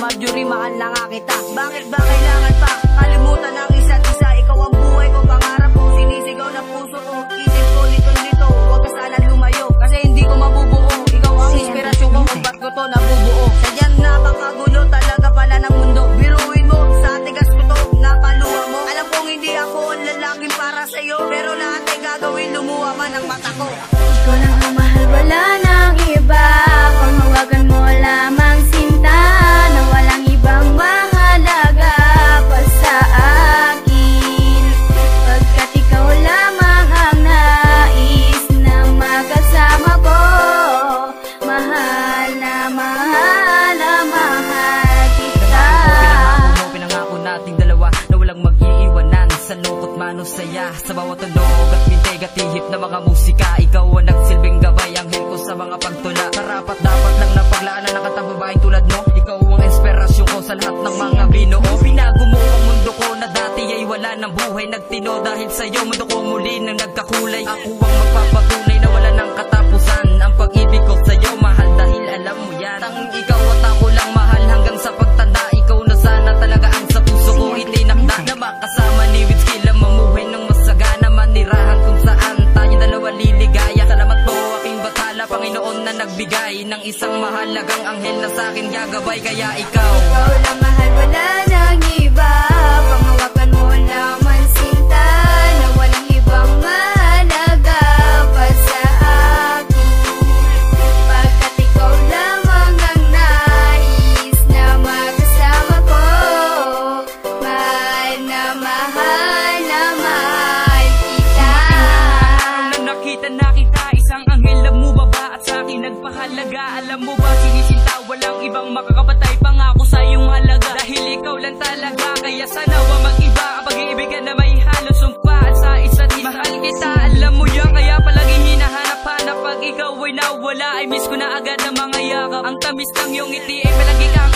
Marjorie, mahal na nga kita. Bakit ba kailangan pa kalimutan ang isa't isa? Ikaw ang buhay ko, pangarap ko, sinisigaw na puso ko. Isip ko lito-lito, huwag ka sana lumayo, kasi hindi ko mabubuo. Ikaw ang inspirasyon ko kung ba't ko to nabubuo. Sadyang napakagulo talaga pala ng mundo. Biruin mo, sa tigas ko to napaluwa mo. Alam kong hindi ako ang lalaking para sa'yo, pero lahat ay gagawin, lumuha man ang mata ko. Ikaw lang ang mahal, wala nang iba. Panghawagan mo lamang sinta, na walang ibang mahalaga pa sa akin. Pagkat ikaw lamang ang nais na makasama ko. Mahal na mahal na mahal kita. Pinangako nating dalawa na walang mag-iiwanan, sa lungkot man o saya, sa bawat tunog at bintig at ihip na mga musika. Ikaw ang nagsilbing gabay, anghel ko sa mga pagtula. Karapat dapat lang na paglaan na nakatang babaeng tulad mo. Ikaw ang inspirasyon ko sa lahat ng mga binuo. Binago mo ang mundo ko na dati ay wala ng buhay. Nagtino dahil sa'yo, mundo ko muli nang nagkakulay. Ako ang magpapatunay na wala ng katapusan. Ang pag-ibig ko sa'yo, mahal, dahil alam mo yan. Tanging ikaw at ako lang mahal hanggang sa pagtanda. Ikaw na sana talaga ang sa puso ko itinakda, na makasama ni Witzky lang mamuhay ng masagana, manirahan kung saan tayo dalawa liligaya. Salamat po aking batala, Panginoon, na nagbigay ng isang mahalagang anghel na sa'kin gagabay. Kaya ikaw lang mahal, wala nang iba. Panghawakan mo lamang sinta, na walang ibang mahalaga pa sa akin. Pagkat ikaw lamang ang nais na makasama ko. Mahal na mahal na mahal kita. nang nakita na kita, isang anghel na bumaba at sa'kin nagpahalaga. Alam mo ba, sinisinta, walang ibang makakabatay pangako sa iyong halaga. Dahil ikaw lang talaga, kaya sana wa mag-iba. Ang pag-iibigan na may halos sumpaan sa isa't isa. Mahal kita, alam mo yan, kaya palagi hinahanap-hanap. Pag ikaw ay nawala, ay miss ko na agad ang mga yakap. Ang tamis ng iyong ngiti ay palagi kang